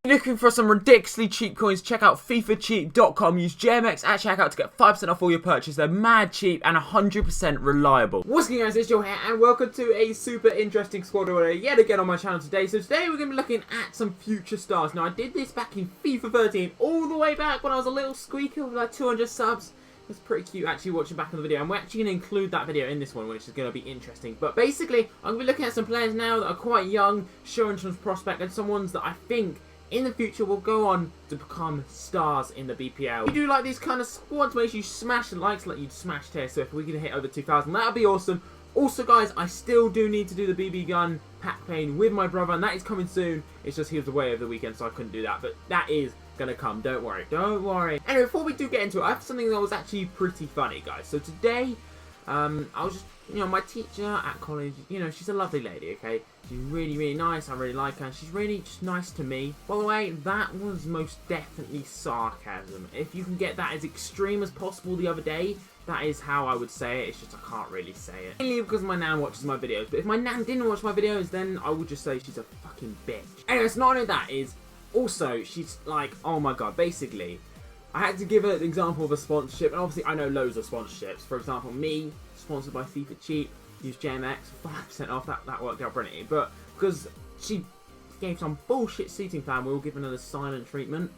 Looking for some ridiculously cheap coins, check out FIFAcheap.com. Use JMX at checkout to get 5% off all your purchase. They're mad cheap and 100% reliable. What's going on guys, it's Joe here and welcome to a super interesting squad order yet again on my channel today. So today we're going to be looking at some future stars. Now I did this back in FIFA 13 all the way back when I was a little squeaker with like 200 subs. It's pretty cute actually watching back on the video, and we're actually going to include that video in this one, which is going to be interesting. But basically, I'm going to be looking at some players now that are quite young, showing some prospect, and some ones that I think in the future will go on to become stars in the BPL. If you do like these kind of squads, make sure you smash the likes like you'd smashed here. So if we can hit over 2,000, that would be awesome. Also guys, I still do need to do the BB gun pack pain with my brother, and that is coming soon. It's just he was away over the weekend, so I couldn't do that, but that is gonna come, don't worry, don't worry. Anyway, before we do get into it, I have something that was actually pretty funny, guys. So today, I was just, my teacher at college, she's a lovely lady, okay? She's really, really nice, I really like her, and she's really just nice to me. By the way, that was most definitely sarcasm. If you can get that as extreme as possible the other day, that is how I would say it. It's just I can't really say it. Mainly because my nan watches my videos, but if my nan didn't watch my videos, then I would just say she's a fucking bitch. Anyway, so not only that is, also, she's like, oh my god, basically, I had to give her an example of a sponsorship, and obviously I know loads of sponsorships. For example, me, sponsored by FIFA Cheap, use JMX, 5% off, that worked out brilliantly. But because she gave some bullshit seating plan, we were giving her the silent treatment.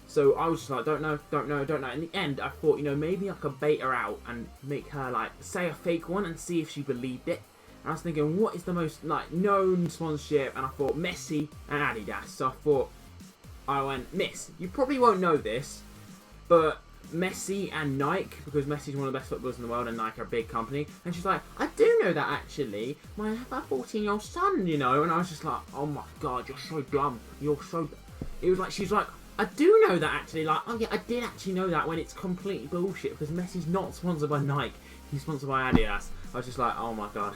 So I was just like, don't know. In the end, I thought, maybe I could bait her out and make her, like, say a fake one and see if she believed it. And I was thinking, what is the most, like, known sponsorship? And I thought, Messi and Adidas. So I went, Miss, you probably won't know this, but Messi and Nike, because Messi's one of the best footballers in the world and Nike are a big company. And she's like, I do know that actually. I have a 14-year-old son, And I was just like, oh my god, you're so dumb. You're so... It was like, she's like, I do know that actually. Like, oh yeah, I did actually know that, when it's completely bullshit, because Messi's not sponsored by Nike. He's sponsored by Adidas. I was just like, oh my god.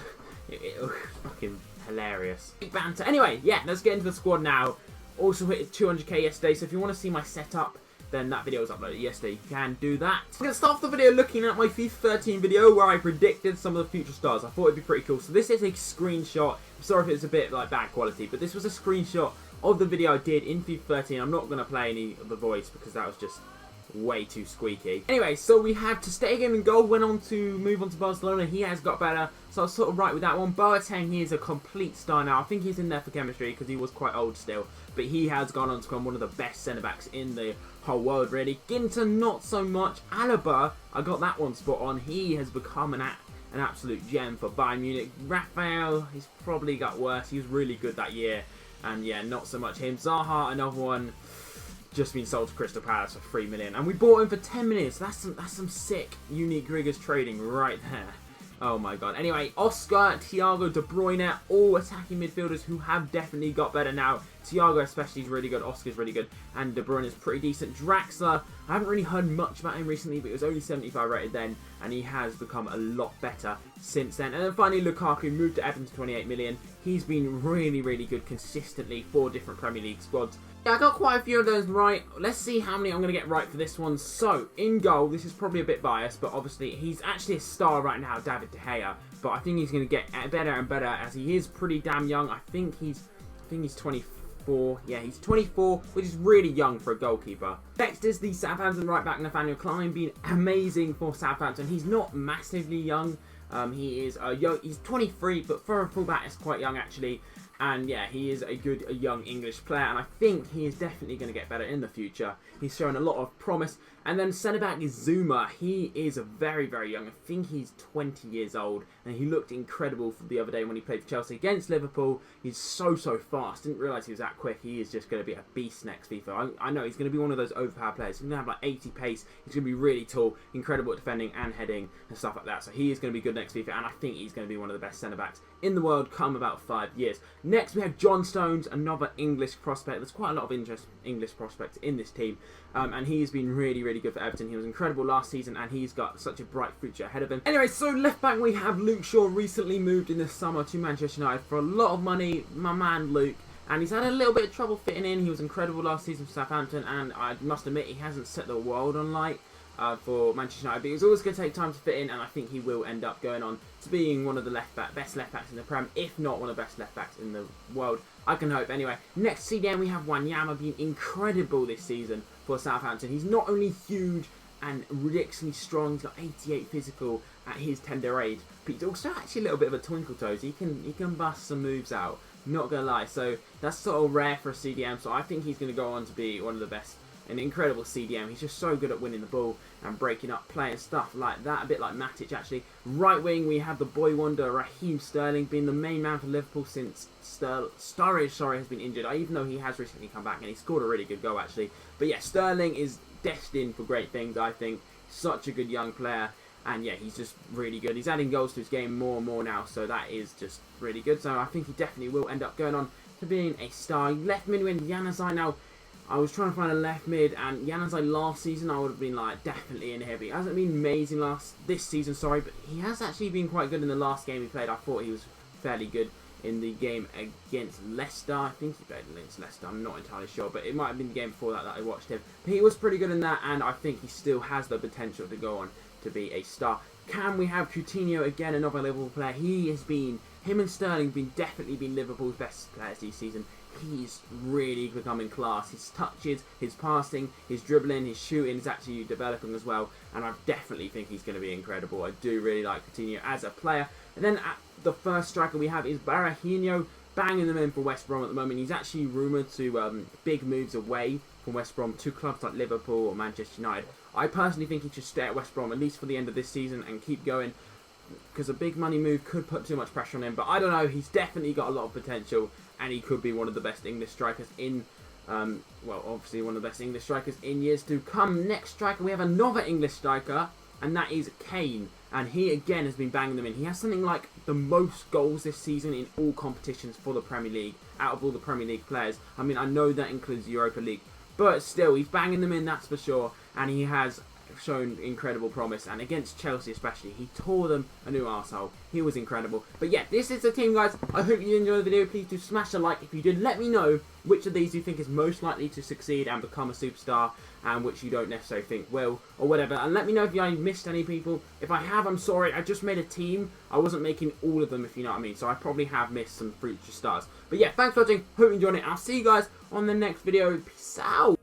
It was fucking hilarious. Big banter. Anyway, yeah, let's get into the squad now. Also hit 200k yesterday, so if you want to see my setup, then that video was uploaded yesterday. You can do that. I'm going to start off the video looking at my FIFA 13 video where I predicted some of the future stars. I thought it'd be pretty cool. So this is a screenshot. I'm sorry if it's a bit like bad quality, but this was a screenshot of the video I did in FIFA 13. I'm not going to play any of the voice because that was just way too squeaky. Anyway, so we have Ter Stegen in goal, went on to move on to Barcelona. He has got better, so I was sort of right with that one. Boateng, he is a complete star now. I think he's in there for chemistry because he was quite old still, but he has gone on to become one of the best centre-backs in the whole world, really. Ginter, not so much. Alaba, I got that one spot on. He has become an absolute gem for Bayern Munich. Raphael, he's probably got worse. He was really good that year, and yeah, not so much him. Zaha, another one, just been sold to Crystal Palace for 3 million, and we bought him for 10 million. So that's some sick, unique riggers trading right there. Oh my god. Anyway, Oscar, Thiago, De Bruyne, all attacking midfielders who have definitely got better now. Thiago especially is really good, Oscar's really good, and De Bruyne is pretty decent. Draxler, I haven't really heard much about him recently, but he was only 75 rated then, and he has become a lot better since then. And then finally, Lukaku moved to Everton to 28 million. He's been really, really good consistently for different Premier League squads. Yeah, I got quite a few of those right. Let's see how many I'm going to get right for this one. So, in goal, this is probably a bit biased, but obviously he's actually a star right now, David De Gea. But I think he's going to get better and better as he is pretty damn young. I think he's 24. Yeah, he's 24, which is really young for a goalkeeper. Next is the Southampton right back, Nathaniel CLYNE, been amazing for Southampton. He's not massively young. He is young. He's 23, but for a fullback, it's quite young actually. And yeah, he is a good young English player, and I think he is definitely going to get better in the future. He's shown a lot of promise. And then centre-back is ZOUMA. He is very, very young. I think he's 20 years old, and he looked incredible for the other day when he played for Chelsea against Liverpool. He's so fast. Didn't realise he was that quick. He is just going to be a beast next FIFA. I know he's going to be one of those overpowered players. He's going to have like 80 pace. He's going to be really tall, incredible at defending and heading and stuff like that. So he is going to be good next FIFA, and I think he's going to be one of the best centre-backs in the world come about 5 years. Next, we have John Stones, another English prospect. There's quite a lot of English prospects in this team, and he's been really, really good for Everton. He was incredible last season, and he's got such a bright future ahead of him. Anyway, so left back we have Luke Shaw, recently moved in the summer to Manchester United for a lot of money. My man Luke, and he's had a little bit of trouble fitting in. He was incredible last season for Southampton, and I must admit he hasn't set the world on light. for Manchester United, but he's always going to take time to fit in, and I think he will end up going on to being one of the best left backs in the Prem, if not one of the best left backs in the world. I can hope. Anyway, next CDM we have WANYAMA, being incredible this season for Southampton. He's not only huge and ridiculously strong, he's got 88 physical at his tender age, but he's also actually a little bit of a twinkle toes. He can bust some moves out, not gonna lie. So that's sort of rare for a CDM. So I think he's gonna go on to be one of the best. An incredible CDM. He's just so good at winning the ball and breaking up play and stuff like that. A bit like Matic, actually. Right wing, we have the boy wonder, Raheem Sterling, being the main man for Liverpool since Sturridge has been injured. Even though he has recently come back and he scored a really good goal, actually. But yeah, Sterling is destined for great things, I think. Such a good young player. And yeah, he's just really good. He's adding goals to his game more and more now, so that is just really good. So I think he definitely will end up going on to being a star. Left mid win, JANUZAJ. Now, I was trying to find a left mid, and JANUZAJ last season I would have been like definitely in here. But he hasn't been amazing this season, sorry, but he has actually been quite good in the last game he played. I thought he was fairly good in the game against Leicester. I think he played against Leicester, I'm not entirely sure, but it might have been the game before that I watched him. But he was pretty good in that, and I think he still has the potential to go on to be a star. Can we have Coutinho again, another Liverpool player? Him and Sterling have definitely been Liverpool's best players this season. He's really becoming class. His touches, his passing, his dribbling, his shooting is actually developing as well, and I definitely think he's going to be incredible. I do really like Coutinho as a player. And then at the first striker we have is Barahino, banging them in for West Brom at the moment. He's actually rumoured to big moves away from West Brom to clubs like Liverpool or Manchester United. I personally think he should stay at West Brom at least for the end of this season and keep going, because a big money move could put too much pressure on him. But I don't know, he's definitely got a lot of potential, and he could be one of the best English strikers in, well, obviously one of the best English strikers in years to come. Next striker, we have another English striker, and that is KANE. And he again has been banging them in. He has something like the most goals this season in all competitions for the Premier League, out of all the Premier League players. I mean, I know that includes the Europa League, but still, he's banging them in, that's for sure. And he has shown incredible promise, and against Chelsea especially, he tore them a new arsehole. He was incredible. But yeah, this is the team, guys. I hope you enjoyed the video. Please do smash a like if you did. Let me know which of these you think is most likely to succeed and become a superstar, and which you don't necessarily think will, or whatever. And let me know if I missed any people. If I have, I'm sorry. I just made a team. I wasn't making all of them, if you know what I mean. So I probably have missed some future stars. But yeah, thanks for watching. Hope you enjoyed it. I'll see you guys on the next video. Peace out.